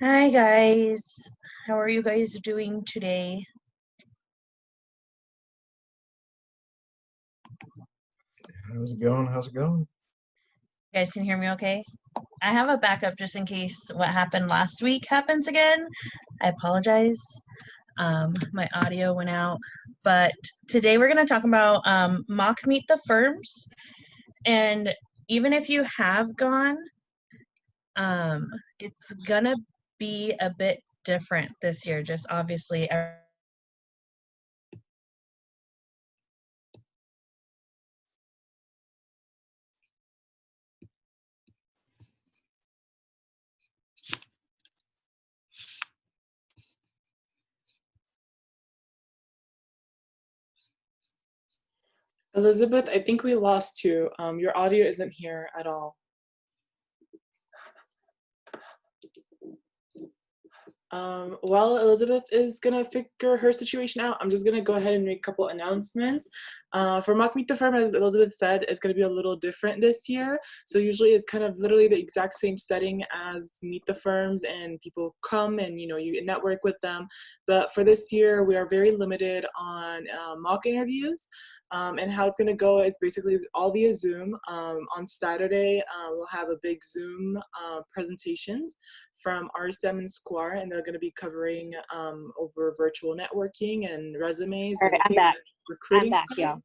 Hi guys, how are you guys doing today? How's it going? How's it going? You guys can hear me okay? I have a backup just in case what happened last week happens again. I apologize. My audio went out, but today we're going to talk about mock meet the firms. And even if you have gone, it's gonna be a bit different this year. Just obviously Elizabeth, I think we lost you. Your audio isn't here at all. While Elizabeth is gonna figure her situation out, I'm just gonna go ahead and make a couple announcements. For Mock Meet the Firm, as Elizabeth said, it's gonna be a little different this year. So usually it's kind of literally the exact same setting as Meet the Firms, and people come and you network with them. But for this year, we are very limited on mock interviews. And how it's going to go is basically all via Zoom. On Saturday, we'll have a big Zoom presentations from RSM and Square, and they're going to be covering over virtual networking and resumes. All right, and I'm back. recruiting I'm back, stuff.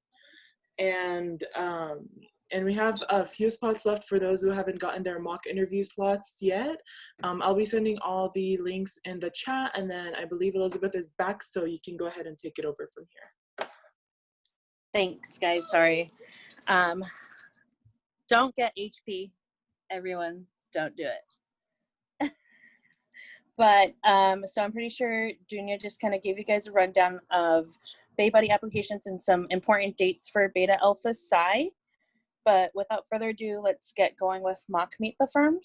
And we have a few spots left for those who haven't gotten their mock interview slots yet. I'll be sending all the links in the chat, and then I believe Elizabeth is back, so you can go ahead and take it over from here. Thanks, guys. Sorry. Don't get HP, everyone. Don't do it. But so I'm pretty sure Dunya just kind of gave you guys a rundown of BayBuddy applications and some important dates for Beta Alpha Psi. But without further ado, let's get going with Mock Meet the Firms.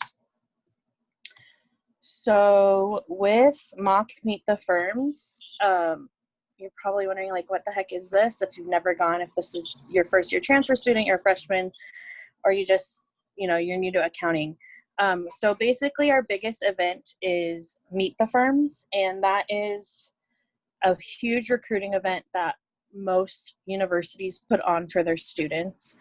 So with Mock Meet the Firms, you're probably wondering, like, what the heck is this? If you've never gone, if this is your first year transfer student, you're a freshman, or you just, you're new to accounting. So basically our biggest event is Meet the Firms, and that is a huge recruiting event that most universities put on for their students.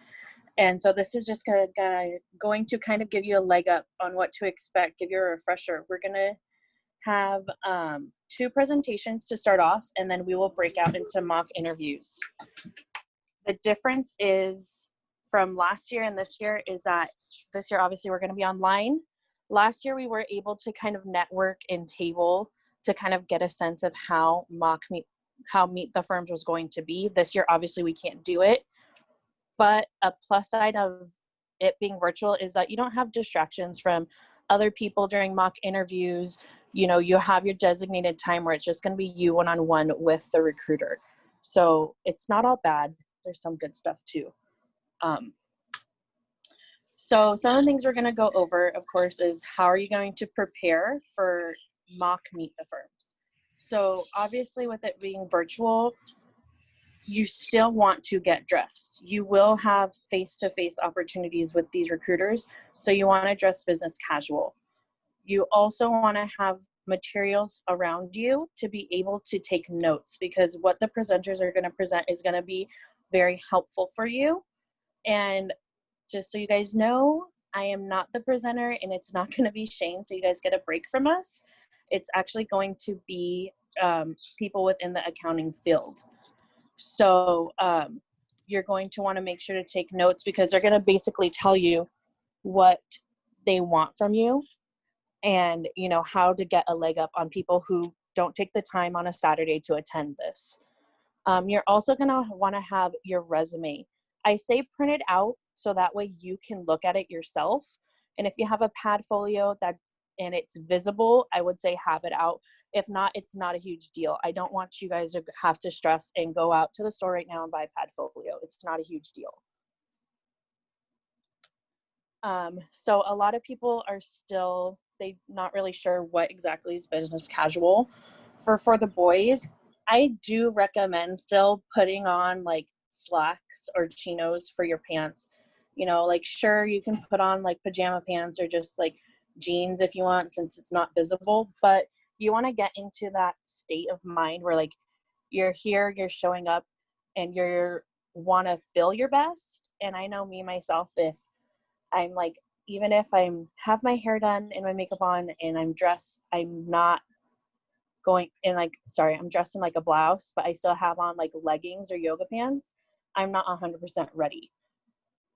And so this is just going to kind of give you a leg up on what to expect, give you a refresher. We're going to have 2 presentations to start off, and then we will break out into mock interviews. The difference is from last year and this year is that this year, obviously, we're going to be online. Last year, we were able to kind of network and table to kind of get a sense of how Meet the Firms was going to be. This year, obviously, we can't do it. But a plus side of it being virtual is that you don't have distractions from other people during mock interviews. You have your designated time where it's just going to be you one-on-one with the recruiter. So it's not all bad. There's some good stuff too. So some of the things we're going to go over, of course, is how are you going to prepare for mock Meet the Firms. So obviously with it being virtual, you still want to get dressed. You will have face-to-face opportunities with these recruiters, so you want to dress business casual. You also want to have materials around you to be able to take notes, because what the presenters are going to present is going to be very helpful for you. And just so you guys know, I am not the presenter, and it's not going to be Shane, so you guys get a break from us. It's actually going to be people within the accounting field. So you're going to want to make sure to take notes, because they're going to basically tell you what they want from you, and how to get a leg up on people who don't take the time on a Saturday to attend this. You're also going to want to have your resume. I say print it out so that way you can look at it yourself. And if you have a pad folio and it's visible, I would say have it out. If not, it's not a huge deal. I don't want you guys to have to stress and go out to the store right now and buy a pad folio. It's not a huge deal. So a lot of people are still, they're not really sure what exactly is business casual. For the boys, I do recommend still putting on like slacks or chinos for your pants. Like, sure, you can put on like pajama pants or just like jeans if you want, since it's not visible, but you want to get into that state of mind where like you're here, you're showing up, and you're want to feel your best. And I know me myself, if I'm like, even if I'm have my hair done and my makeup on and I'm dressed, I'm not going in like, sorry, I'm dressed in like a blouse, but I still have on like leggings or yoga pants, I'm not 100% ready.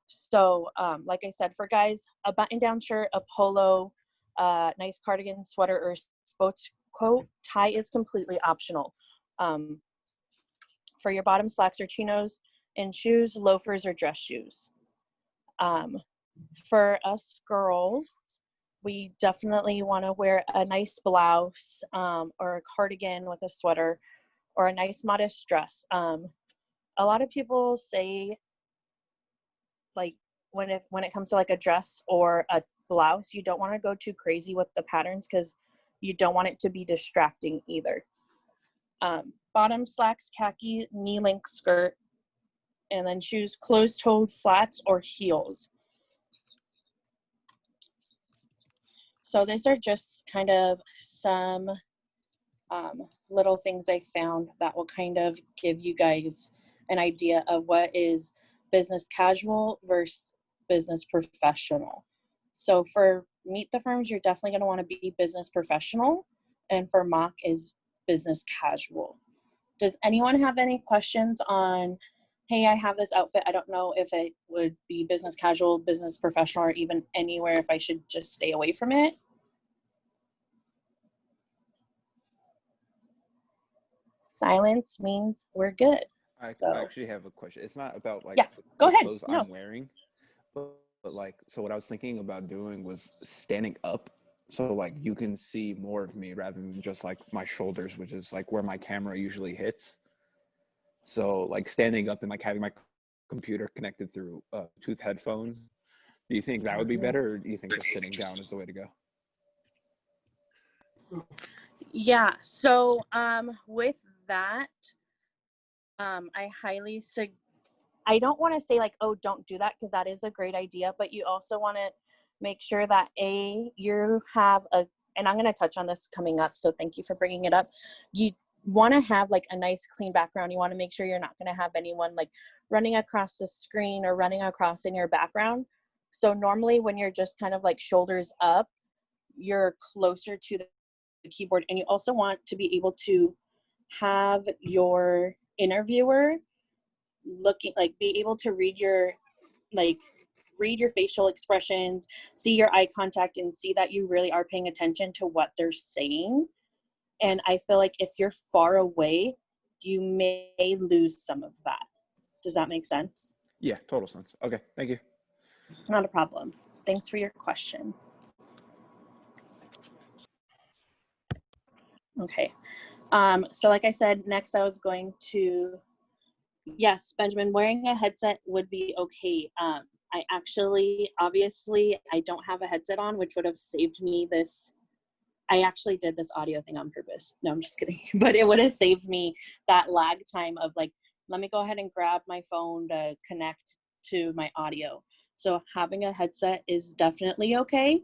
So like I said, for guys, a button down shirt, a polo, nice cardigan, sweater, or sports coat, tie is completely optional. For your bottom, slacks or chinos, and shoes, loafers or dress shoes. For us girls, we definitely want to wear a nice blouse or a cardigan with a sweater, or a nice modest dress. A lot of people say, like, when it comes to like a dress or a blouse, you don't want to go too crazy with the patterns because you don't want it to be distracting either. Bottom, slacks, khaki, knee-length skirt, and then shoes, closed-toed flats or heels. So these are just kind of some little things I found that will kind of give you guys an idea of what is business casual versus business professional. So for Meet the Firms, you're definitely going to want to be business professional, and for mock is business casual. Does anyone have any questions on, hey, I have this outfit, I don't know if it would be business casual, business professional, or even anywhere, if I should just stay away from it? Silence means we're good. I So actually have a question. It's not about like yeah, go the ahead. clothes No. I'm wearing, but like, so what I was thinking about doing was standing up, so like you can see more of me rather than just like my shoulders, which is like where my camera usually hits. So like standing up and like having my computer connected through Bluetooth headphones. Do you think that would be better, or do you think just sitting down is the way to go? Yeah, so with that, I highly I don't want to say like, oh, don't do that, because that is a great idea, but you also want to make sure that you have and I'm going to touch on this coming up, so thank you for bringing it up. You want to have like a nice clean background. You want to make sure you're not going to have anyone like running across the screen or running across in your background. So normally when you're just kind of like shoulders up, you're closer to the keyboard, and you also want to be able to have your interviewer be able to read your facial expressions, see your eye contact, and see that you really are paying attention to what they're saying. And I feel like if you're far away, you may lose some of that. Does that make sense? Yeah, total sense. Okay, thank you. Not a problem. Thanks for your question. Okay. So like I said, next I was going to, yes, Benjamin, wearing a headset would be okay. I actually, obviously, I don't have a headset on, which would have saved me this. I actually did this audio thing on purpose. No, I'm just kidding. But it would have saved me that lag time of like, let me go ahead and grab my phone to connect to my audio. So having a headset is definitely okay.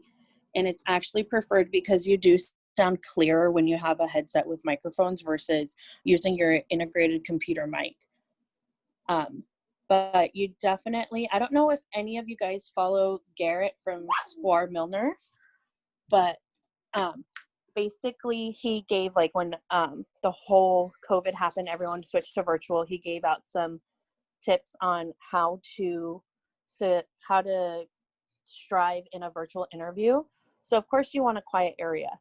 And it's actually preferred because you do sound clearer when you have a headset with microphones versus using your integrated computer mic. But you definitely, I don't know if any of you guys follow Garrett from Square Milner, but basically he gave, like, when the whole COVID happened, everyone switched to virtual, he gave out some tips on how to strive in a virtual interview. So of course you want a quiet area.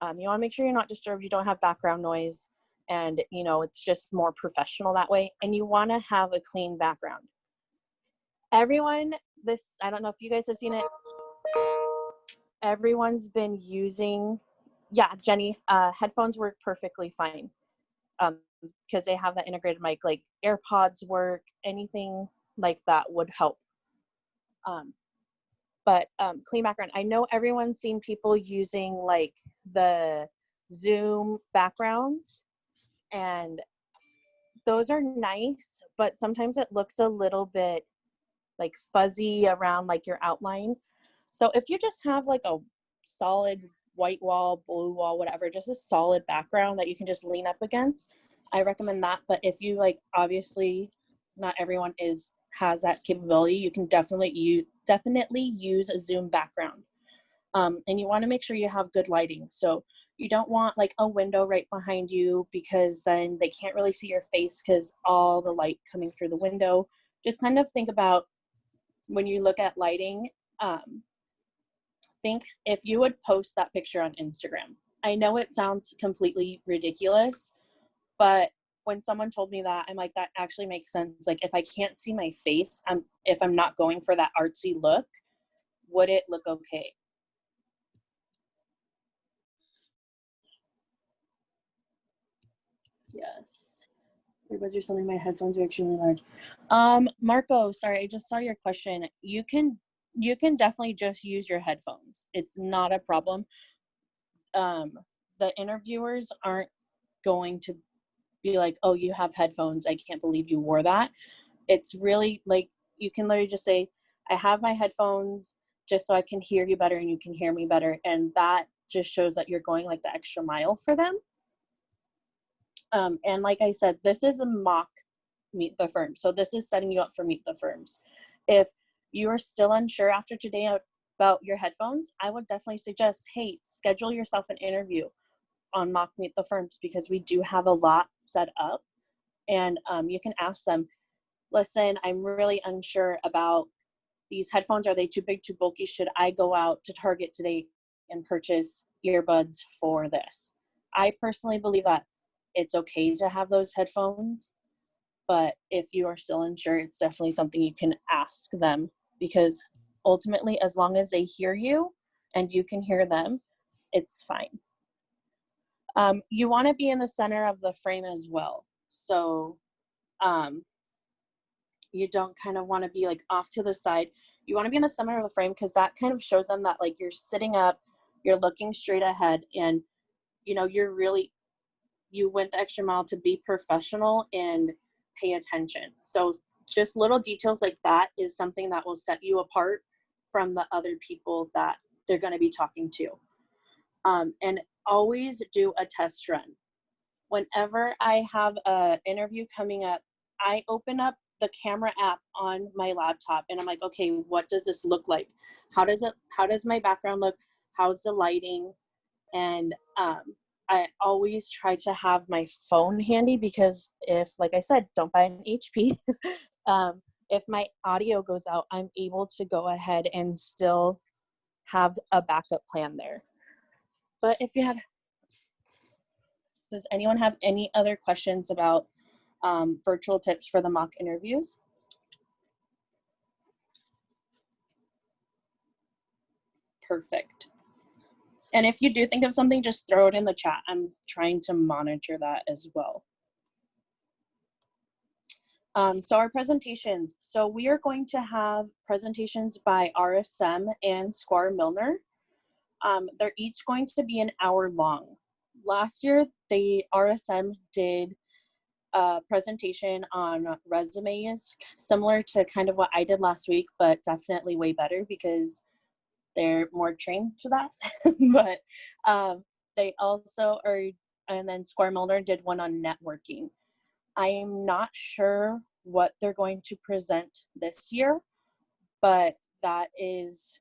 You want to make sure you're not disturbed, you don't have background noise, and you know, it's just more professional that way. And you want to have a clean background. Everyone, I don't know if you guys have seen it, everyone's been using, yeah, Jenny, headphones work perfectly fine because they have that integrated mic. Like AirPods work, anything like that would help. But clean background. I know everyone's seen people using like the Zoom backgrounds, and those are nice, but sometimes it looks a little bit like fuzzy around like your outline. So if you just have like a solid white wall, blue wall, whatever, just a solid background that you can just lean up against, I recommend that. But if you like, obviously not everyone has that capability, you can definitely use a Zoom background. And you want to make sure you have good lighting. So you don't want like a window right behind you, because then they can't really see your face because all the light coming through the window. Just kind of think about when you look at lighting, think if you would post that picture on Instagram. I know it sounds completely ridiculous, but when someone told me that, I'm like, that actually makes sense. Like, if I can't see my face, if I'm not going for that artsy look, would it look okay? Yes. Was there something? My headphones are extremely large. Marco, sorry, I just saw your question. You can definitely just use your headphones. It's not a problem. The interviewers aren't going to be like, oh, you have headphones, I can't believe you wore that. It's really like, you can literally just say, I have my headphones just so I can hear you better and you can hear me better. And that just shows that you're going like the extra mile for them. And like I said, this is a mock Meet the Firm. So this is setting you up for Meet the Firms. If you are still unsure after today about your headphones, I would definitely suggest, hey, schedule yourself an interview on mock Meet the Firms, because we do have a lot set up. And you can ask them, listen, I'm really unsure about these headphones. Are they too big, too bulky? Should I go out to Target today and purchase earbuds for this? I personally believe that it's okay to have those headphones, but if you are still unsure, it's definitely something you can ask them, because ultimately, as long as they hear you and you can hear them, it's fine. You want to be in the center of the frame as well. So you don't kind of want to be like off to the side. You want to be in the center of the frame, because that kind of shows them that like you're sitting up, you're looking straight ahead, and you know, you went the extra mile to be professional and pay attention. So just little details like that is something that will set you apart from the other people that they're going to be talking to. And always do a test run. Whenever I have an interview coming up, I open up the camera app on my laptop and I'm like, okay, what does this look like? How does my background look? How's the lighting? And I always try to have my phone handy, because if, like I said, don't buy an HP. If my audio goes out, I'm able to go ahead and still have a backup plan there. But does anyone have any other questions about virtual tips for the mock interviews? Perfect. And if you do think of something, just throw it in the chat. I'm trying to monitor that as well. So our presentations. So we are going to have presentations by RSM and Squire Milner. They're each going to be an hour long. Last year, the RSM did a presentation on resumes, similar to kind of what I did last week, but definitely way better because they're more trained to that. But they also are, and then Squire Milner did one on networking. I am not sure what they're going to present this year, but that is,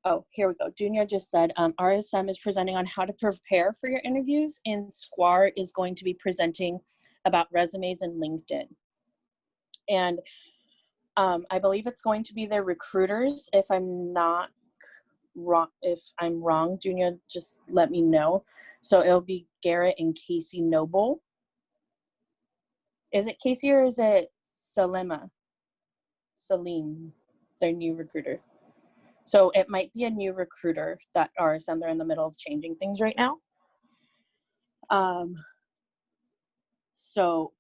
oh, here we go. Junior just said RSM is presenting on how to prepare for your interviews, and Squire is going to be presenting about resumes and LinkedIn. And I believe it's going to be their recruiters. If I'm not wrong, if I'm wrong, Junior, just let me know. So it'll be Garrett and Casey Noble. Is it Casey or is it Salim, their new recruiter? So it might be a new recruiter that RSM, they're in the middle of changing things right now.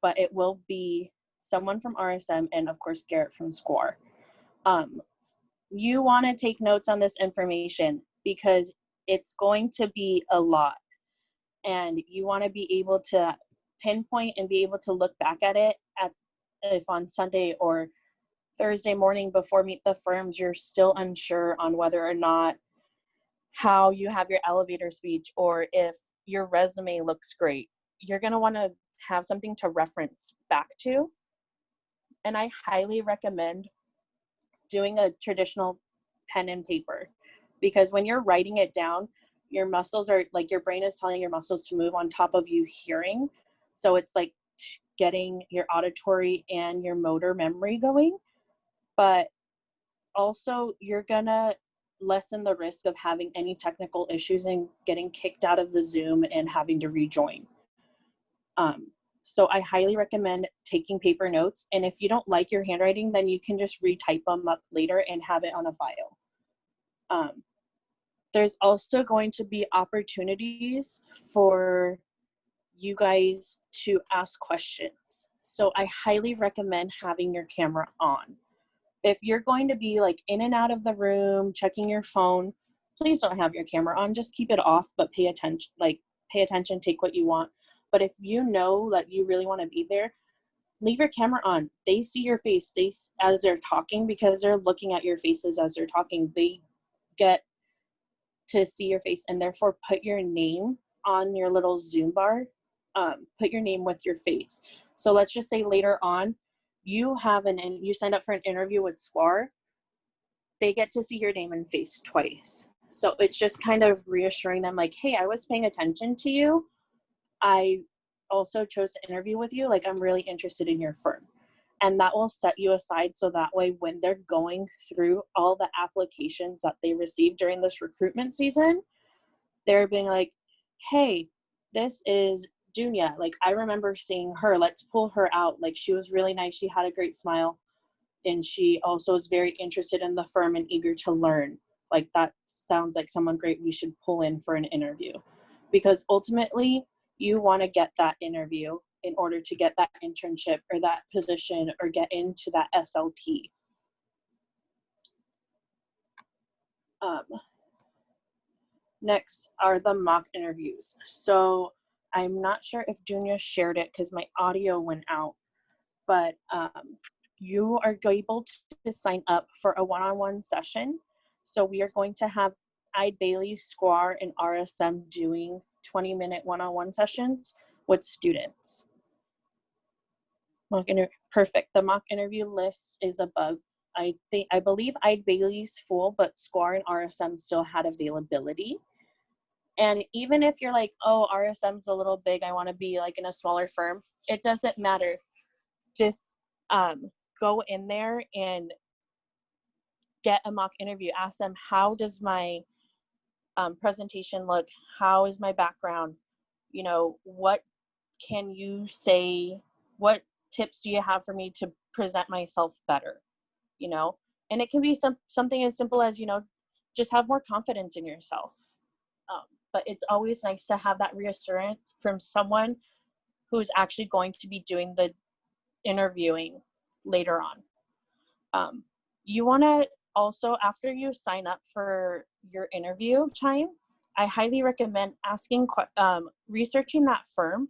But it will be someone from RSM and of course Garrett from Squire. You want to take notes on this information because it's going to be a lot, and you want to be able to pinpoint and be able to look back at it if on Sunday or Thursday morning before Meet the Firms you're still unsure on whether or not how you have your elevator speech, or if your resume looks great. You're going to want to have something to reference back to. And I highly recommend doing a traditional pen and paper, because when you're writing it down, your muscles are like, your brain is telling your muscles to move on top of you hearing. So it's like getting your auditory and your motor memory going. But also, you're gonna lessen the risk of having any technical issues and getting kicked out of the Zoom and having to rejoin. So I highly recommend taking paper notes. And if you don't like your handwriting, then you can just retype them up later and have it on a file. There's also going to be opportunities for you guys to ask questions. So I highly recommend having your camera on. If you're going to be like in and out of the room, checking your phone, please don't have your camera on. Just keep it off, but pay attention, take what you want. But if you know that you really want to be there, leave your camera on. They see your face as they're talking, because they're looking at your faces as they're talking. They get to see your face, and therefore put your name on your little Zoom bar. Put your name with your face. So let's just say later on, you signed up for an interview with SWAR. They get to see your name and face twice. So it's just kind of reassuring them, like, hey, I was paying attention to you. I also chose to interview with you. Like, I'm really interested in your firm. And that will set you aside, so that way when they're going through all the applications that they received during this recruitment season, they're being like, hey, this is Junia. Like, I remember seeing her. Let's pull her out. Like, she was really nice. She had a great smile. And she also is very interested in the firm and eager to learn. Like, that sounds like someone great we should pull in for an interview. Because ultimately, you want to get that interview in order to get that internship or that position or get into that SLP. Next are the mock interviews. So I'm not sure if Junia shared it because my audio went out, but you are able to sign up for a one-on-one session. So we are going to have Eide Bailly, SQUAR, and RSM doing 20-minute one-on-one sessions with students. Perfect. The mock interview list is above. I believe Eide Bailly's full, but SQUAR and RSM still had availability. And even if you're like, oh, RSM's a little big, I want to be like in a smaller firm, it doesn't matter. Just go in there and get a mock interview. Ask them, how does my presentation look? How is my background? You know, what can you say? What tips do you have for me to present myself better? You know, and it can be something as simple as, you know, just have more confidence in yourself. But it's always nice to have that reassurance from someone who's actually going to be doing the interviewing later on. You want to also, after you sign up for your interview time, I highly recommend researching that firm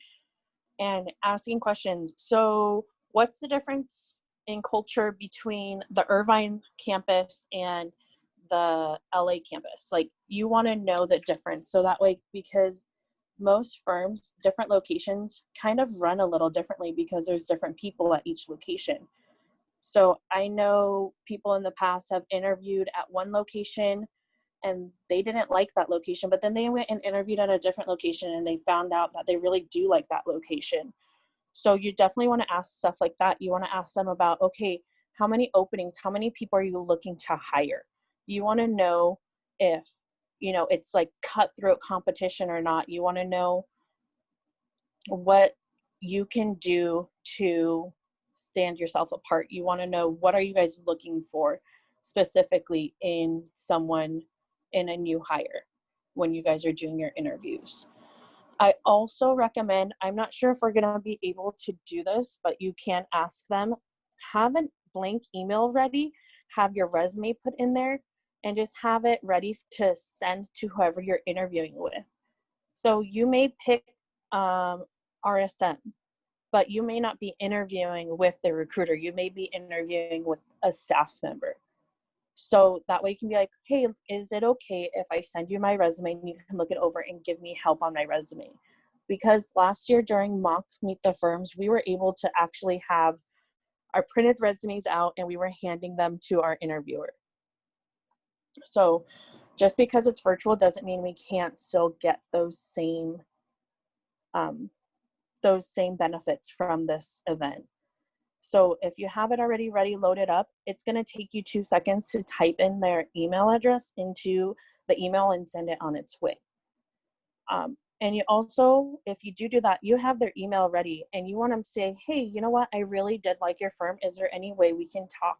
and asking questions. So what's the difference in culture between the Irvine campus and the LA campus? Like, you want to know the difference, so that way, because most firms, different locations kind of run a little differently because there's different people at each location. So I know people in the past have interviewed at one location and they didn't like that location, but then they went and interviewed at a different location and they found out that they really do like that location. So you definitely want to ask stuff like that. You want to ask them about, okay, how many openings, how many people are you looking to hire? You want to know if, you know, it's like cutthroat competition or not. You want to know what you can do to stand yourself apart. You want to know, what are you guys looking for specifically in someone, in a new hire, when you guys are doing your interviews. I also recommend, I'm not sure if we're going to be able to do this, but you can ask them, have a blank email ready, have your resume put in there, and just have it ready to send to whoever you're interviewing with. So you may pick RSM, but you may not be interviewing with the recruiter. You may be interviewing with a staff member. So that way you can be like, hey, is it okay if I send you my resume and you can look it over and give me help on my resume? Because last year during mock meet the firms, we were able to actually have our printed resumes out and we were handing them to our interviewer. So just because it's virtual doesn't mean we can't still get those same benefits from this event. So if you have it already ready, loaded up, it's going to take you 2 seconds to type in their email address into the email and send it on its way. And you also, if you do that, you have their email ready and you want them to say, hey, you know what? I really did like your firm. Is there any way we can talk?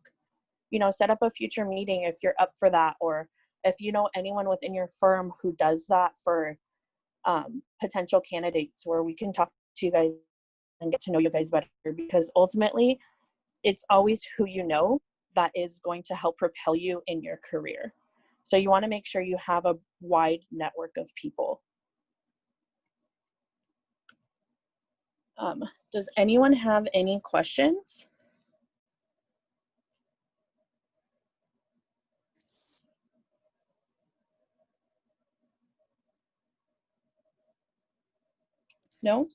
You know, set up a future meeting if you're up for that. Or if you know anyone within your firm who does that for potential candidates, where we can talk to you guys and get to know you guys better, because ultimately it's always who you know that is going to help propel you in your career. So you want to make sure you have a wide network of people. Does anyone have any questions? No?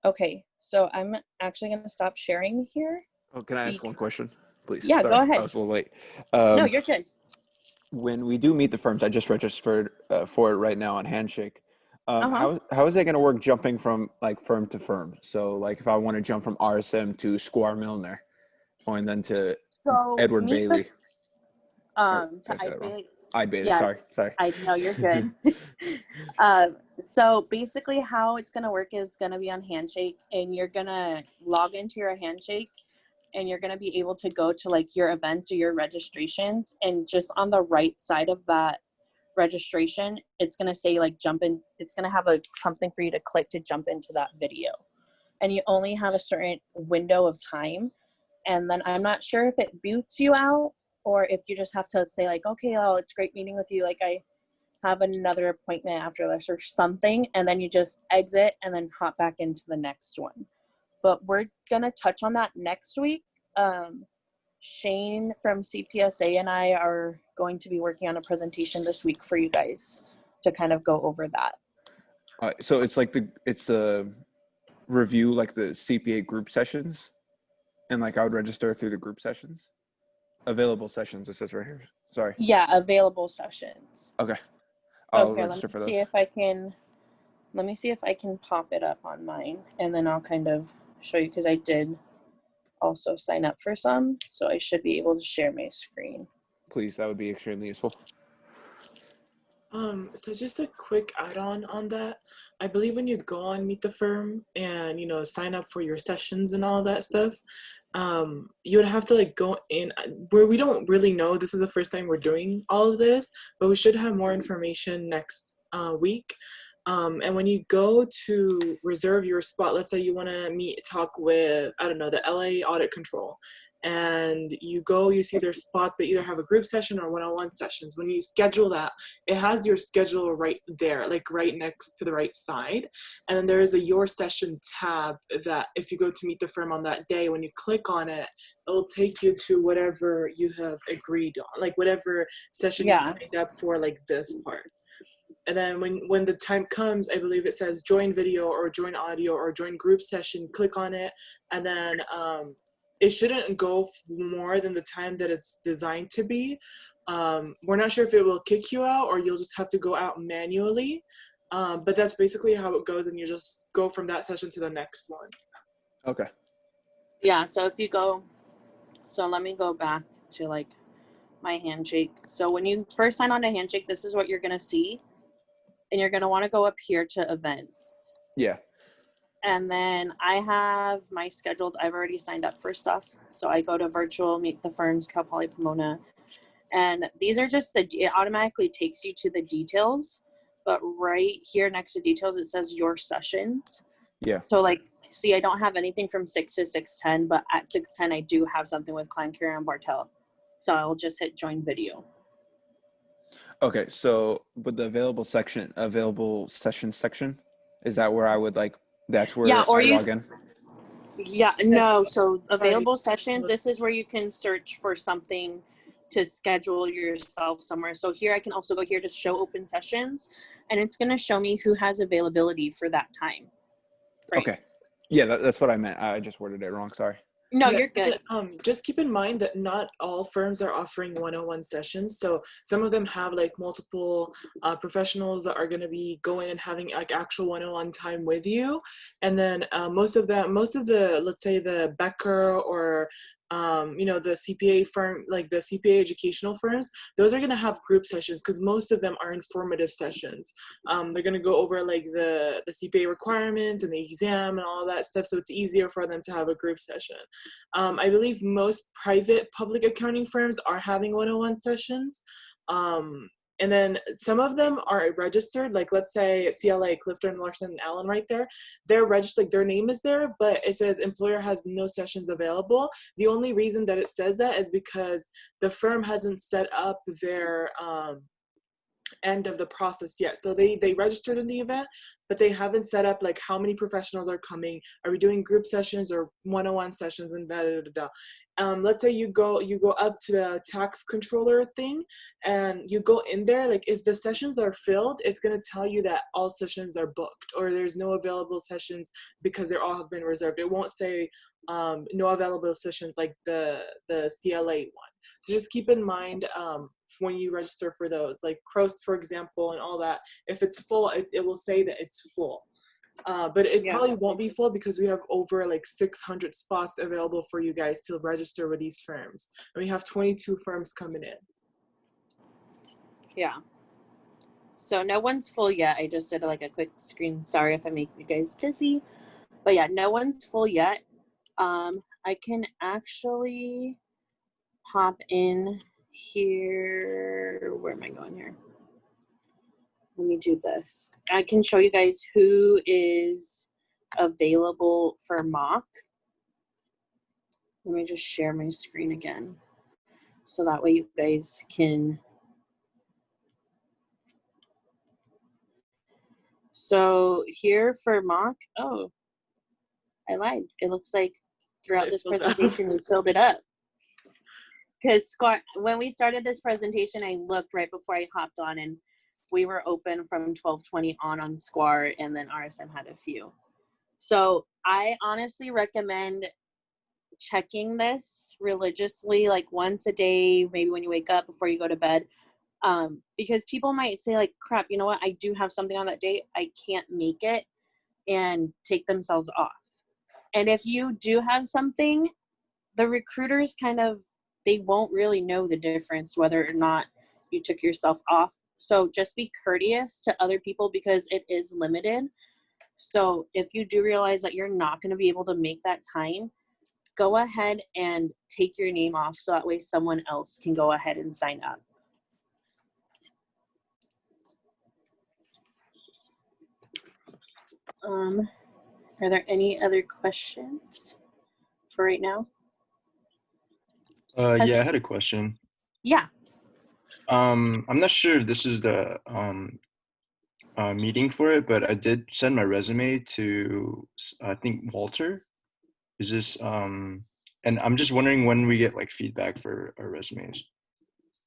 Okay, so I'm actually going to stop sharing here. Oh, can I ask one question, please? Yeah, Sorry, go ahead. I was a little late. No, you're good. When we do meet the firms, I just registered for it right now on Handshake. Uh-huh. How is that going to work jumping from like firm to firm? So like if I want to jump from RSM to Squire Milner, and then to So Edward meet Bailey. to Did I say that wrong? iBates. iBeta, Yeah, sorry. I know you're good. So basically how it's going to work is going to be on Handshake, and you're going to log into your Handshake and you're going to be able to go to like your events or your registrations, and just on the right side of that registration, it's going to say like jump in. It's going to have something for you to click to jump into that video, and you only have a certain window of time. And then I'm not sure if it boots you out or if you just have to say like, okay, oh, it's great meeting with you. Like I have another appointment after this or something. And then you just exit and then hop back into the next one. But we're going to touch on that next week. Shane from CPSA and I are going to be working on a presentation this week for you guys to kind of go over that. So it's like it's a review like the CPA group sessions, and like I would register through the group sessions, available sessions. It says right here. Sorry. Yeah, available sessions. Okay. I'll Okay, register for those. Let me see if I can pop it up on mine, and then I'll kind of show you, because I did also sign up for some, so I should be able to share my screen. Please, that would be extremely useful. So just a quick add-on on that. I believe when you go on Meet the Firm and, you know, sign up for your sessions and all that stuff, you would have to like go in where we don't really know. This is the first time we're doing all of this, but we should have more information next week. And when you go to reserve your spot, let's say you want to talk with, I don't know, the LA Audit Control, and you see their spots. They either have a group session or one-on-one sessions. When you schedule that, it has your schedule right there, like right next to the right side. And then there is a Your Session tab that if you go to Meet the Firm on that day, when you click on it, it'll take you to whatever you have agreed on, like whatever session you signed up for, like this part. And then when the time comes, I believe it says join video or join audio or join group session, click on it. And then it shouldn't go more than the time that it's designed to be. We're not sure if it will kick you out or you'll just have to go out manually. But that's basically how it goes, and you just go from that session to the next one. Okay. Yeah, so if you go, so let me go back to like my Handshake. So when you first sign on to Handshake, this is what you're going to see. And you're going to want to go up here to events. Yeah. And then I have my scheduled, I've already signed up for stuff. So I go to virtual, Meet the Firms, Cal Poly Pomona. And these are just, it automatically takes you to the details. But right here next to details, it says your sessions. Yeah. So like, see, I don't have anything from 6 to 6:10, but at 6:10, I do have something with Klein, Carrier, and Bartel. So I'll just hit join video. Okay, so but the available session section, is that where I would like, that's where I log in? Yeah, no, so available sessions, this is where you can search for something to schedule yourself somewhere. So here I can also go here to show open sessions, and it's going to show me who has availability for that time. Right. Okay. Yeah, that's what I meant. I just worded it wrong. Sorry. No, Yeah, you're good. just keep in mind that not all firms are offering one-on-one sessions. So some of them have like multiple professionals that are going to be going and having like actual one-on-one time with you. And then most of the, let's say the Becker or the CPA firm, like the CPA educational firms, those are going to have group sessions because most of them are informative sessions. They're going to go over like the CPA requirements and the exam and all that stuff. So it's easier for them to have a group session. I believe most private public accounting firms are having one-on-one sessions. And then some of them are registered, like let's say CLA, Clifton, Larson, and Allen right there. They're registered, like their name is there, but it says employer has no sessions available. The only reason that it says that is because the firm hasn't set up their end of the process yet. So they registered in the event, but they haven't set up like how many professionals are coming. Are we doing group sessions or one-on-one sessions and da da da da. Let's say you go up to the tax controller thing and you go in there, like if the sessions are filled, it's going to tell you that all sessions are booked or there's no available sessions because they all have been reserved. It won't say no available sessions like the CLA one. So just keep in mind when you register for those, like Crost, for example, and all that, if it's full, it will say that it's full. But it probably won't be full because we have over like 600 spots available for you guys to register with these firms. And we have 22 firms coming in. Yeah. So no one's full yet. I just did like a quick screen. Sorry if I make you guys dizzy. But yeah, no one's full yet. I can actually pop in here. Where am I going here? Let me do this. I can show you guys who is available for mock. Let me just share my screen again. So that way you guys can. So here for mock, oh, I lied. It looks like throughout this presentation we filled it up. Because when we started this presentation, I looked right before I hopped on and we were open from 12:20 on Square, and then RSM had a few. So I honestly recommend checking this religiously, like once a day, maybe when you wake up before you go to bed, because people might say like, crap, you know what? I do have something on that date. I can't make it, and take themselves off. And if you do have something, the recruiters they won't really know the difference whether or not you took yourself off. So just be courteous to other people because it is limited. So if you do realize that you're not going to be able to make that time, go ahead and take your name off so that way someone else can go ahead and sign up. Are there any other questions for right now? Yeah, I had a question. Yeah. I'm not sure if this is the meeting for it, but I did send my resume to I think Walter. Is this and I'm just wondering when we get like feedback for our resumes.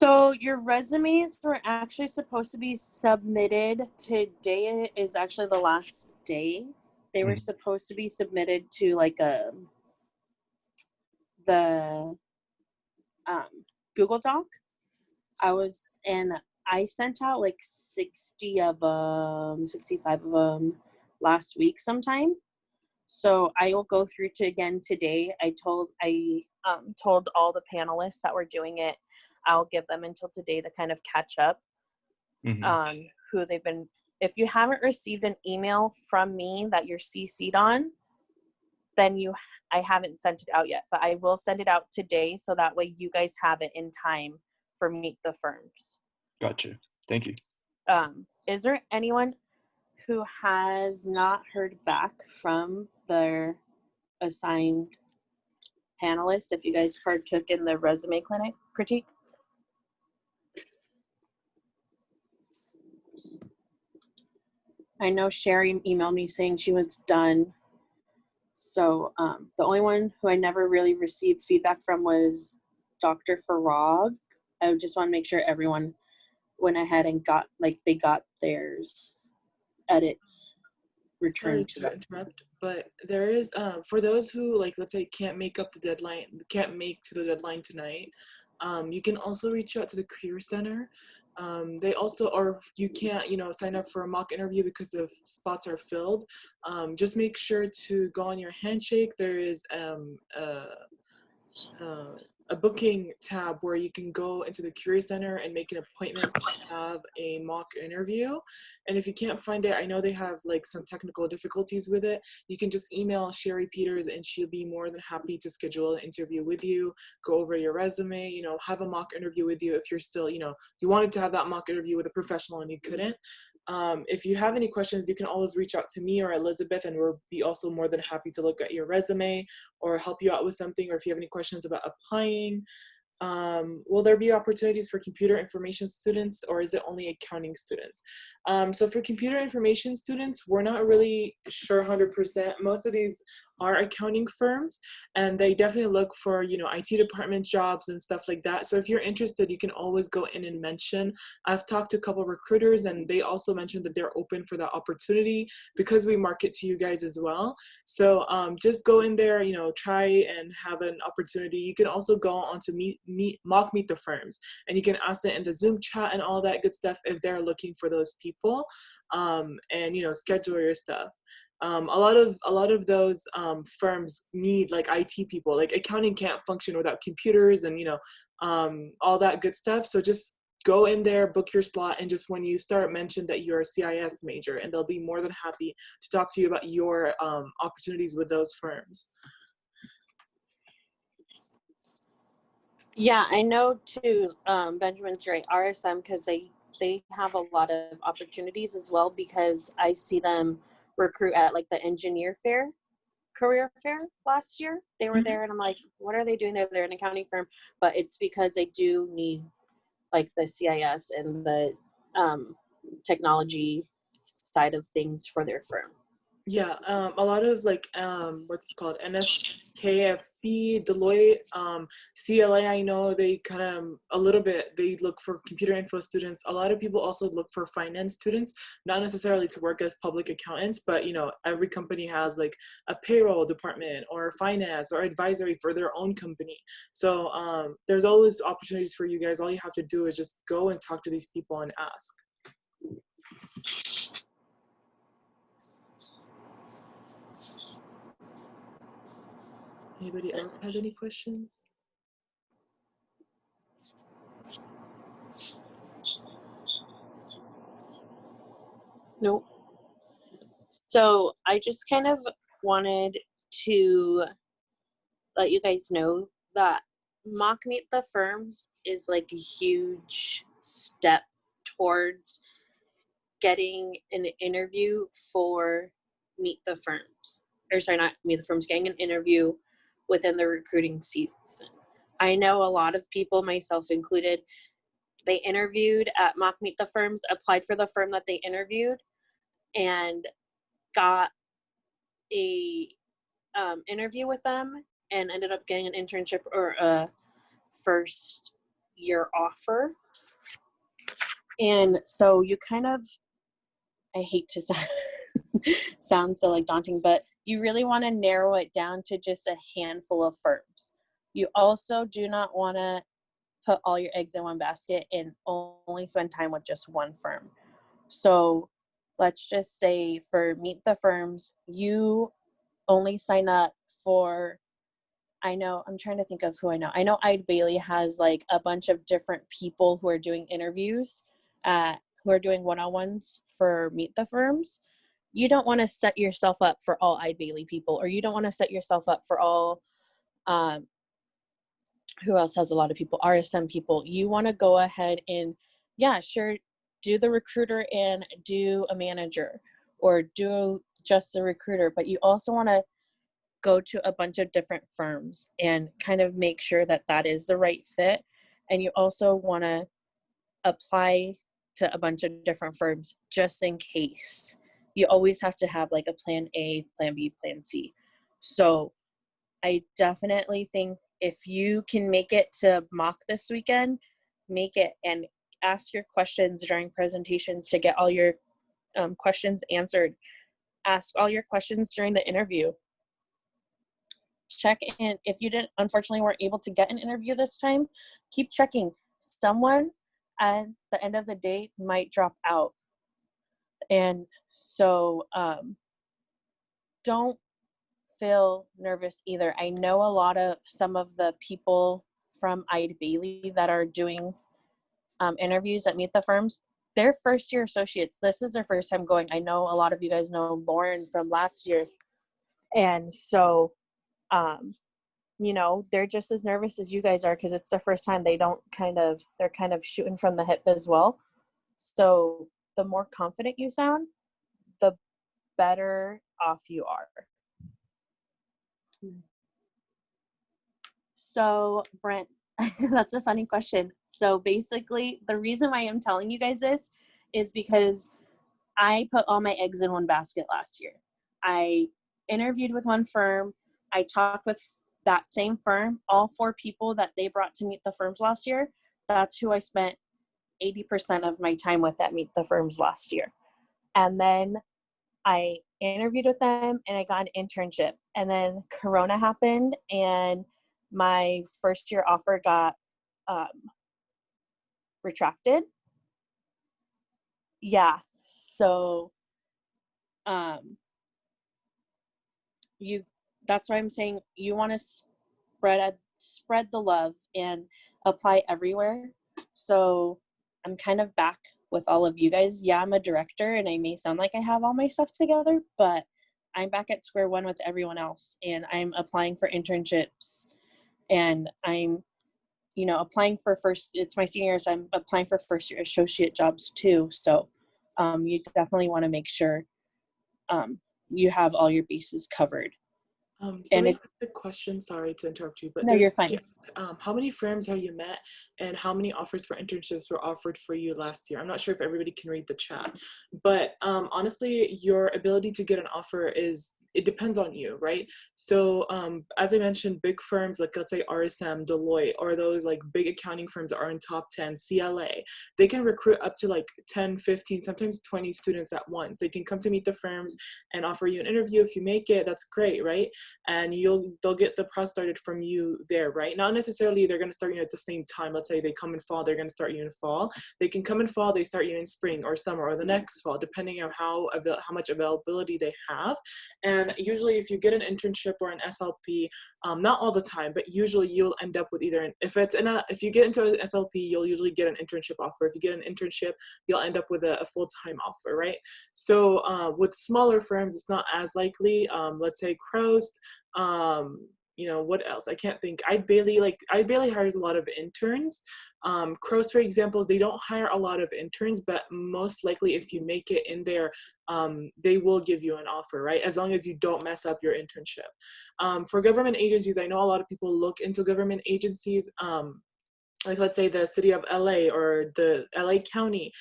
So your resumes were actually supposed to be submitted today. Is actually the last day. They were supposed to be submitted to like the Google Doc. I sent out like 60 of them, 65 of them last week sometime. So I will go through to again today. I told all the panelists that were doing it, I'll give them until today to kind of catch up on who they've been. If you haven't received an email from me that you're CC'd on, then I haven't sent it out yet, but I will send it out today so that way you guys have it in time for Meet the Firms. Gotcha. Thank you. Is there anyone who has not heard back from their assigned panelists if you guys partook in the resume clinic critique? I know Sherry emailed me saying she was done. So the only one who I never really received feedback from was Dr. Farag. I just want to make sure everyone went ahead and got theirs edits Sorry returned to to them. interrupt, but there is for those who, like, let's say can't make to the deadline tonight, you can also reach out to the Career Center. They also, or you can't, sign up for a mock interview because the spots are filled. Just make sure to go on your Handshake. There is a booking tab where you can go into the Career Center and make an appointment to have a mock interview. And if you can't find it, I know they have like some technical difficulties with it. You can just email Sherry Peters and she'll be more than happy to schedule an interview with you, go over your resume, have a mock interview with you if you're still, you wanted to have that mock interview with a professional and you couldn't. If you have any questions, you can always reach out to me or Elizabeth, and we'll be also more than happy to look at your resume or help you out with something, or if you have any questions about applying. Will there be opportunities for computer information students, or is it only accounting students? So for computer information students, we're not really sure 100%. Most of these are accounting firms, and they definitely look for, IT department jobs and stuff like that. So if you're interested, you can always go in and mention. I've talked to a couple of recruiters, and they also mentioned that they're open for that opportunity because we market to you guys as well. So just go in there, try and have an opportunity. You can also go on to Mock Meet the Firms, and you can ask them in the Zoom chat and all that good stuff if they're looking for those people, and schedule your stuff. A lot of those firms need like IT people. Like accounting can't function without computers and all that good stuff. So just go in there, book your slot, and just when you start, mention that you're a CIS major, and they'll be more than happy to talk to you about your opportunities with those firms. Yeah, I know too, Benjamin's right, RSM, because they have a lot of opportunities as well, because I see them recruit at like the engineer fair, career fair last year. They were there and I'm like, what are they doing there? They're an accounting firm, but it's because they do need like the CIS and the technology side of things for their firm. Yeah, a lot of like what's it called, NSKFB, Deloitte, CLA. I know they kind of a little bit. They look for computer info students. A lot of people also look for finance students, not necessarily to work as public accountants, but every company has like a payroll department or finance or advisory for their own company. So there's always opportunities for you guys. All you have to do is just go and talk to these people and ask. Anybody else has any questions? Nope. So I just kind of wanted to let you guys know that Mock Meet the Firms is like a huge step towards getting an interview for Meet the Firms. Or sorry, not Meet the Firms, getting an interview within the recruiting season. I know a lot of people, myself included, they interviewed at Mock Meet the Firms, applied for the firm that they interviewed, and got a interview with them and ended up getting an internship or a first year offer. And so you kind of, I hate to sound so like daunting, but you really want to narrow it down to just a handful of firms. You also do not want to put all your eggs in one basket and only spend time with just one firm. So let's just say for Meet the Firms, you only sign up for, I'm trying to think of who I know. I know Eide Bailly has like a bunch of different people who are doing interviews, who are doing one-on-ones for Meet the Firms. You don't want to set yourself up for all Eide Bailly people, or you don't want to set yourself up for all, who else has a lot of people, RSM people. You want to go ahead and, yeah, sure, do the recruiter and do a manager, or do just the recruiter, but you also want to go to a bunch of different firms and kind of make sure that that is the right fit. And you also want to apply to a bunch of different firms just in case. You always have to have like a plan A, plan B, plan C. So I definitely think if you can make it to mock this weekend, make it and ask your questions during presentations to get all your questions answered. Ask all your questions during the interview. Check in. If you unfortunately weren't able to get an interview this time, keep checking. Someone at the end of the day might drop out. And so don't feel nervous either. I know some of the people from Eide Bailly that are doing interviews at Meet the Firms, they're first year associates. This is their first time going. I know a lot of you guys know Lauren from last year. And so, they're just as nervous as you guys are because it's their first time. They're kind of shooting from the hip as well. So the more confident you sound, the better off you are. So Brent, that's a funny question. So basically, the reason why I'm telling you guys this is because I put all my eggs in one basket last year. I interviewed with one firm. I talked with that same firm. All 4 people that they brought to Meet the Firms last year, that's who I spent 80% of my time with at Meet the Firms last year. And then I interviewed with them and I got an internship. And then Corona happened and my first year offer got retracted. Yeah. So that's why I'm saying you want to spread the love and apply everywhere. So I'm kind of back with all of you guys. Yeah, I'm a director and I may sound like I have all my stuff together, but I'm back at square one with everyone else and I'm applying for internships and I'm, applying for it's my senior year, so I'm applying for first year associate jobs too. So you definitely want to make sure you have all your bases covered. So and it's it's the question, sorry to interrupt you, but no, you're fine. How many firms have you met and how many offers for internships were offered for you last year? I'm not sure if everybody can read the chat, but honestly, your ability to get an offer it depends on you, right? So as I mentioned, big firms like let's say RSM, Deloitte, or those like big accounting firms that are in top 10, CLA, they can recruit up to like 10, 15, sometimes 20 students at once. They can come to Meet the Firms and offer you an interview. If you make it, that's great, right? And they'll get the process started from you there, right? Not necessarily they're going to start you at the same time. Let's say they come in fall, they're going to start you in fall. They can come in fall, they start you in spring or summer or the next fall, depending on how much availability they have. And usually if you get an internship or an SLP, not all the time, but usually you'll end up with either, if you get into an SLP, you'll usually get an internship offer. If you get an internship, you'll end up with a full-time offer, right? So with smaller firms, it's not as likely. Let's say Crost, what else? I can't think. Eide Bailly hires a lot of interns. Crows, for example, they don't hire a lot of interns, but most likely if you make it in there, they will give you an offer, right? As long as you don't mess up your internship. For government agencies, I know a lot of people look into government agencies. Like let's say the city of LA or the LA County,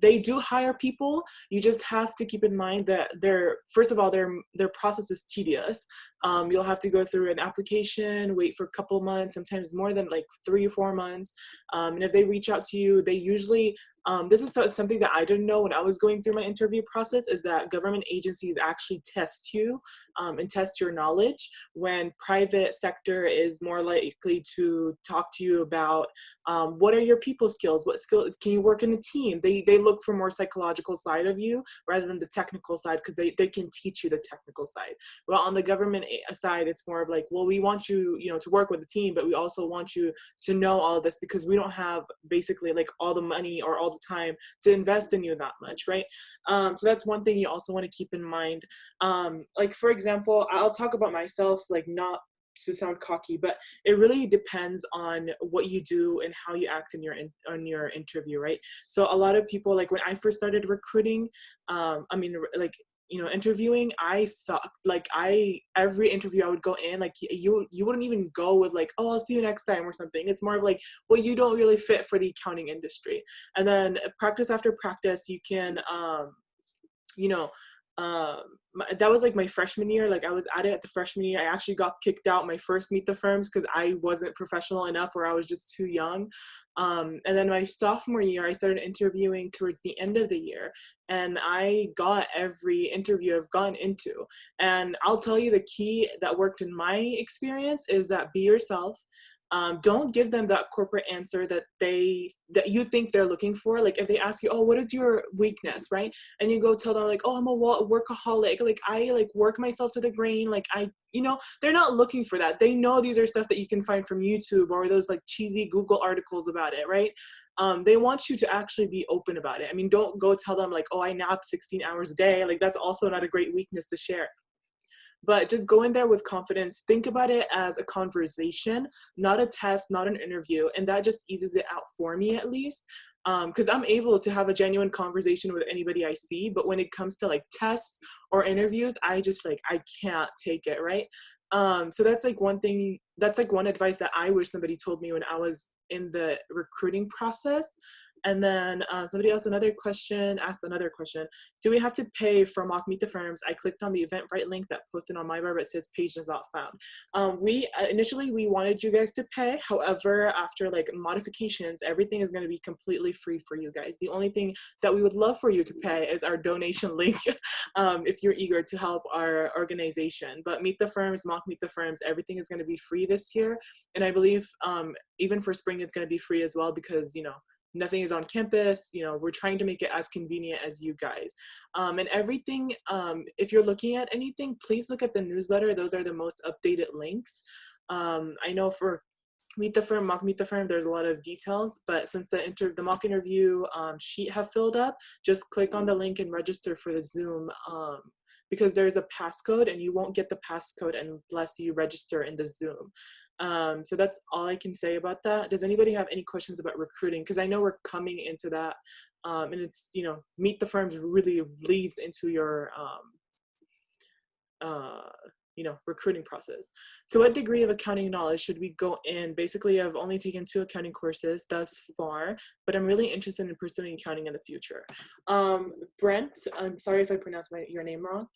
they do hire people. You just have to keep in mind that their process is tedious. You'll have to go through an application, wait for a couple months, sometimes more than like 3 or 4 months. And if they reach out to you, they usually, this is something that I didn't know when I was going through my interview process, is that government agencies actually test you and test your knowledge, when private sector is more likely to talk to you about what are your people skills, what skill can you work in a team. They look for more psychological side of you rather than the technical side, because they can teach you the technical side. Well, on the government side, it's more of like, well, we want you to work with the team, but we also want you to know all of this because we don't have basically like all the money or all the time to invest in you that much, right? So that's one thing you also want to keep in mind. Like for example, I'll talk about myself, like not to sound cocky, but it really depends on what you do and how you act in your interview, right? So a lot of people, like when I first started recruiting, interviewing, I sucked. Like every interview I would go in, like you wouldn't even go with like, oh, I'll see you next time or something. It's more of like, well, you don't really fit for the accounting industry. And then practice after practice, you can, that was like my freshman year. Like I was at it at the freshman year. I actually got kicked out my first Meet the Firms because I wasn't professional enough, or I was just too young. And then my sophomore year, I started interviewing towards the end of the year, and I got every interview I've gone into. And I'll tell you, the key that worked in my experience is that be yourself. Don't give them that corporate answer that you think they're looking for. Like if they ask you, oh, what is your weakness, right? And you go tell them like, oh, I'm a workaholic. Like I like work myself to the grain. Like they're not looking for that. They know these are stuff that you can find from YouTube or those like cheesy Google articles about it, right? They want you to actually be open about it. I mean, don't go tell them like, oh, I nap 16 hours a day. Like that's also not a great weakness to share. But just go in there with confidence. Think about it as a conversation, not a test, not an interview. And that just eases it out for me, at least. Because I'm able to have a genuine conversation with anybody I see. But when it comes to like tests or interviews, I can't take it, right? So that's like one thing, that's like one advice that I wish somebody told me when I was in the recruiting process. And then somebody else asked another question. Do we have to pay for Mock Meet the Firms? I clicked on the Eventbrite link that posted on MyBar, but it says page is not found. Initially we wanted you guys to pay. However, after like modifications, everything is going to be completely free for you guys. The only thing that we would love for you to pay is our donation link if you're eager to help our organization. But Meet the Firms, Mock Meet the Firms, everything is going to be free this year. And I believe even for spring, it's going to be free as well because, nothing is on campus. We're trying to make it as convenient as you guys. And everything, if you're looking at anything, please look at the newsletter. Those are the most updated links. I know for Meet the Firm, Mock Meet the Firm, there's a lot of details, but since the mock interview sheet have filled up, just click on the link and register for the Zoom because there's a passcode and you won't get the passcode unless you register in the Zoom. So that's all I can say about that. Does anybody have any questions about recruiting? Because I know we're coming into that, and it's, Meet the Firms really leads into your, recruiting process. So what degree of accounting knowledge should we go in? Basically, I've only taken 2 accounting courses thus far, but I'm really interested in pursuing accounting in the future. Brent, I'm sorry if I pronounced your name wrong,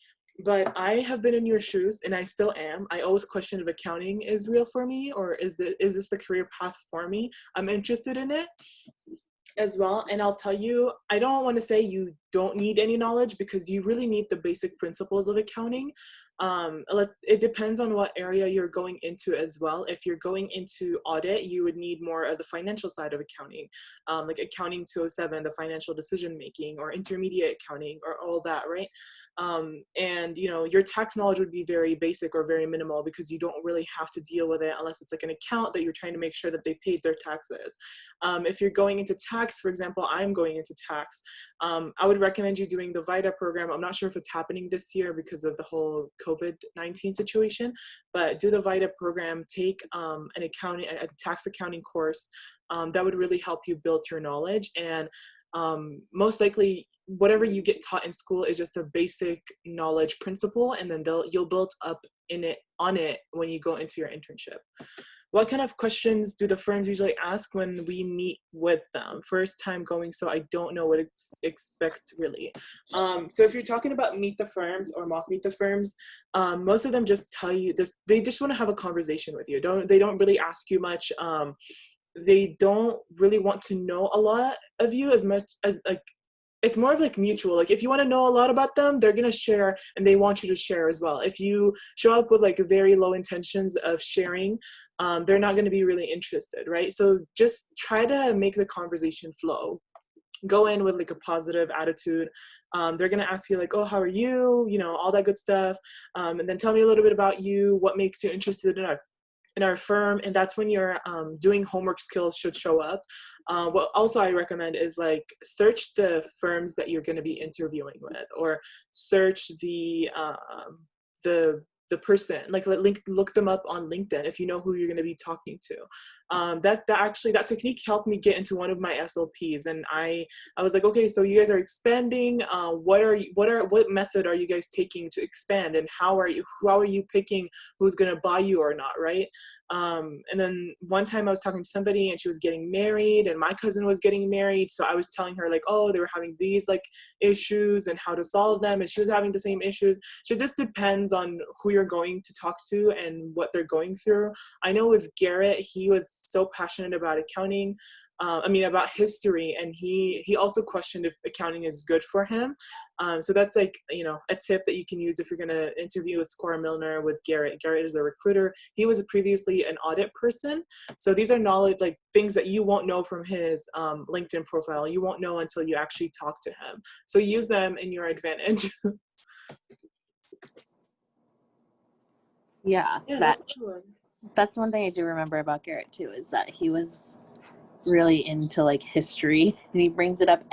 but I have been in your shoes and I still am. I always question if accounting is real for me or is this the career path for me? I'm interested in it as well. And I'll tell you, I don't want to say you don't need any knowledge because you really need the basic principles of accounting. It depends on what area you're going into as well. If you're going into audit, you would need more of the financial side of accounting, like accounting 207, the financial decision making, or intermediate accounting, or all that, right? And your tax knowledge would be very basic or very minimal because you don't really have to deal with it unless it's like an account that you're trying to make sure that they paid their taxes. If you're going into tax, for example, I'm going into tax, I would recommend you doing the VITA program. I'm not sure if it's happening this year because of the whole COVID-19 situation, but do the VITA program, take a tax accounting course. That would really help you build your knowledge. And most likely whatever you get taught in school is just a basic knowledge principle, and then you'll build up on it when you go into your internship. What kind of questions do the firms usually ask when we meet with them? First time going, so I don't know what to expect really. So if you're talking about Meet the Firms or Mock Meet the Firms, most of them just tell you this, they just want to have a conversation with you. They don't really ask you much. They don't really want to know a lot of you as much as like, it's more of like mutual. Like if you want to know a lot about them, they're going to share and they want you to share as well. If you show up with like very low intentions of sharing, they're not going to be really interested, right? So just try to make the conversation flow. Go in with like a positive attitude. They're going to ask you like, oh, how are you? All that good stuff. And then tell me a little bit about you. What makes you interested in our firm? And that's when your doing homework skills should show up. What also I recommend is like search the firms that you're going to be interviewing with, or search the the person, like look them up on LinkedIn if you know who you're going to be talking to. That technique helped me get into one of my SLPs, and I was like, okay, so you guys are expanding. What method are you guys taking to expand, and how are you picking who's going to buy you or not, right? And then one time I was talking to somebody and she was getting married and my cousin was getting married. So I was telling her like, oh, they were having these like issues and how to solve them. And she was having the same issues. So it just depends on who you're going to talk to and what they're going through. I know with Garrett, he was so passionate about accounting. About history, and he also questioned if accounting is good for him. So that's like, a tip that you can use if you're going to interview with Cora Milner with Garrett. Garrett is a recruiter. He was previously an audit person. So these are knowledge, like things that you won't know from his LinkedIn profile. You won't know until you actually talk to him. So use them in your advantage. Yeah, that's one thing I do remember about Garrett too, is that he was really into like history, and he brings it up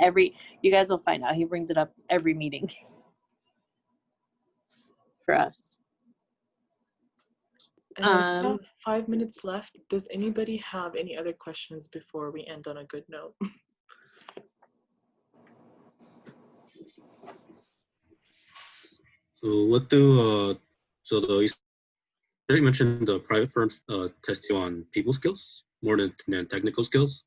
you guys will find out he brings it up every meeting for us. And we have 5 minutes left. Does anybody have any other questions before we end on a good note? So what do you mentioned the private firms test you on people skills more than technical skills.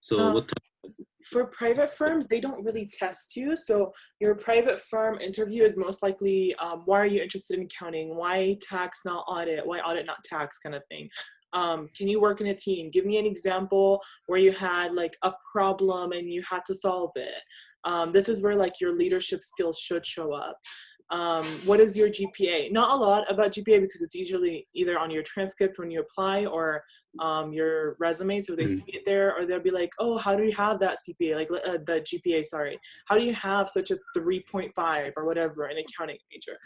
So what type? For private firms, they don't really test you. So your private firm interview is most likely, why are you interested in accounting? Why tax, not audit? Why audit, not tax, kind of thing. Can you work in a team? Give me an example where you had like a problem and you had to solve it. This is where like your leadership skills should show up. What is your GPA? Not a lot about GPA because it's usually either on your transcript when you apply or your resume, so they see it there, or they'll be like, oh, how do you have that CPA, like the GPA, sorry, how do you have such a 3.5 or whatever, an accounting major?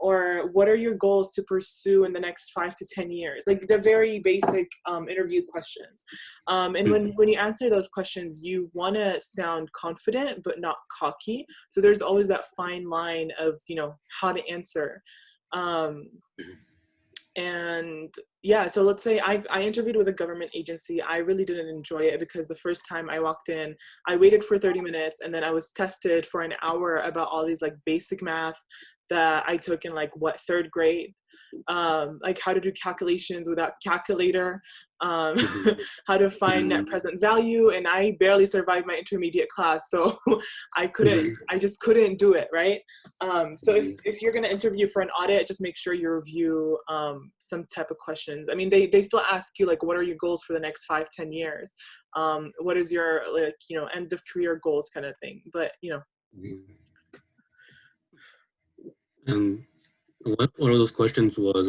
Or what are your goals to pursue in the next 5 to 10 years? Like the very basic interview questions. And when you answer those questions, you want to sound confident but not cocky. So there's always that fine line of, how to answer. And yeah, so let's say I interviewed with a government agency. I really didn't enjoy it because the first time I walked in, I waited for 30 minutes and then I was tested for an hour about all these like basic math that I took in like third grade, like how to do calculations without calculator, how to find net present value, and I barely survived my intermediate class, so I just couldn't do it, right? So if you're going to interview for an audit, just make sure you review some type of questions. I mean, they still ask you like, what are your goals for the next 5-10 years? What is your end of career goals kind of thing, but And one of those questions was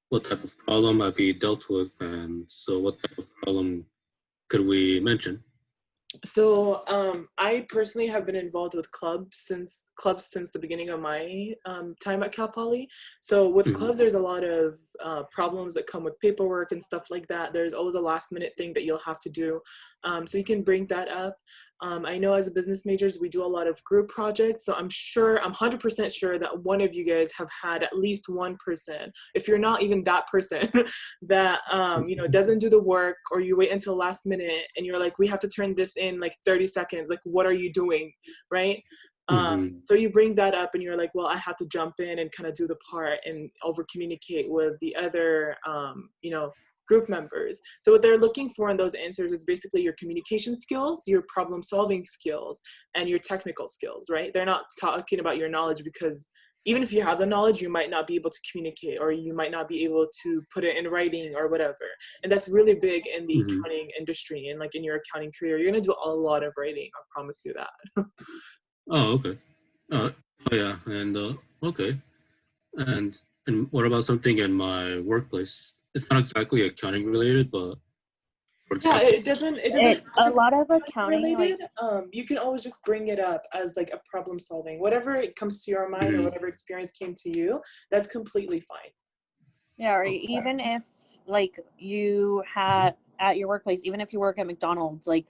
what type of problem have you dealt with, and so what type of problem could we mention? So I personally have been involved with clubs since the beginning of my time at Cal Poly. So with clubs, there's a lot of problems that come with paperwork and stuff like that. There's always a last minute thing that you'll have to do. So you can bring that up. I know as business majors, we do a lot of group projects. So I'm 100% sure that one of you guys have had at least one person, if you're not even that person, that, doesn't do the work, or you wait until last minute and you're like, we have to turn this in like 30 seconds. Like, what are you doing? Right. So you bring that up and you're like, well, I have to jump in and kind of do the part and over communicate with the other, group members. So what they're looking for in those answers is basically your communication skills, your problem solving skills, and your technical skills, right? They're not talking about your knowledge, because even if you have the knowledge, you might not be able to communicate, or you might not be able to put it in writing or whatever. And that's really big in the accounting industry, and like in your accounting career, you're going to do a lot of writing. I promise you that. Oh, okay. Oh yeah, and okay. And what about something in my workplace? It's not exactly accounting related, but for example, it doesn't a lot of accounting related. You can always just bring it up as like a problem solving, whatever it comes to your mind or whatever experience came to you, that's completely fine. Yeah, or even if like you had at your workplace, even if you work at McDonald's, like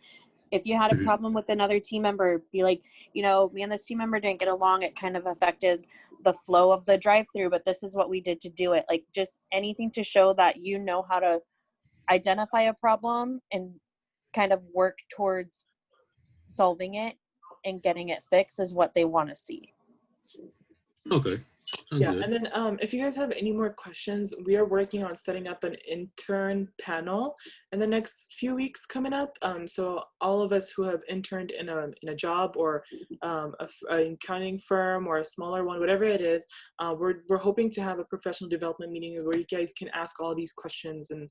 if you had a problem with another team member, be like, me and this team member didn't get along. It kind of affected the flow of the drive-through, but this is what we did to do it. Like just anything to show that you know how to identify a problem and kind of work towards solving it and getting it fixed is what they want to see. Okay. Sounds Yeah, good. and then if you guys have any more questions, we are working on setting up an intern panel in the next few weeks coming up. So all of us who have interned in a job or an accounting firm or a smaller one, whatever it is, we're hoping to have a professional development meeting where you guys can ask all these questions and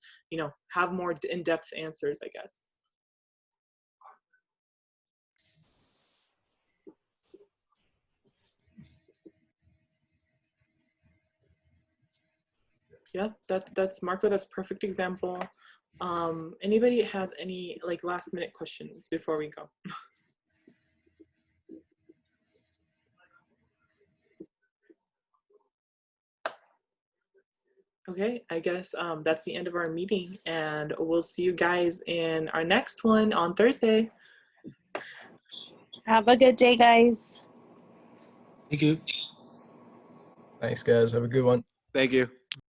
have more in-depth answers, I guess. Yeah, that's Marco. That's perfect example. Anybody has any like last minute questions before we go? Okay, I guess that's the end of our meeting, and we'll see you guys in our next one on Thursday. Have a good day, guys. Thank you. Thanks, guys. Have a good one. Thank you.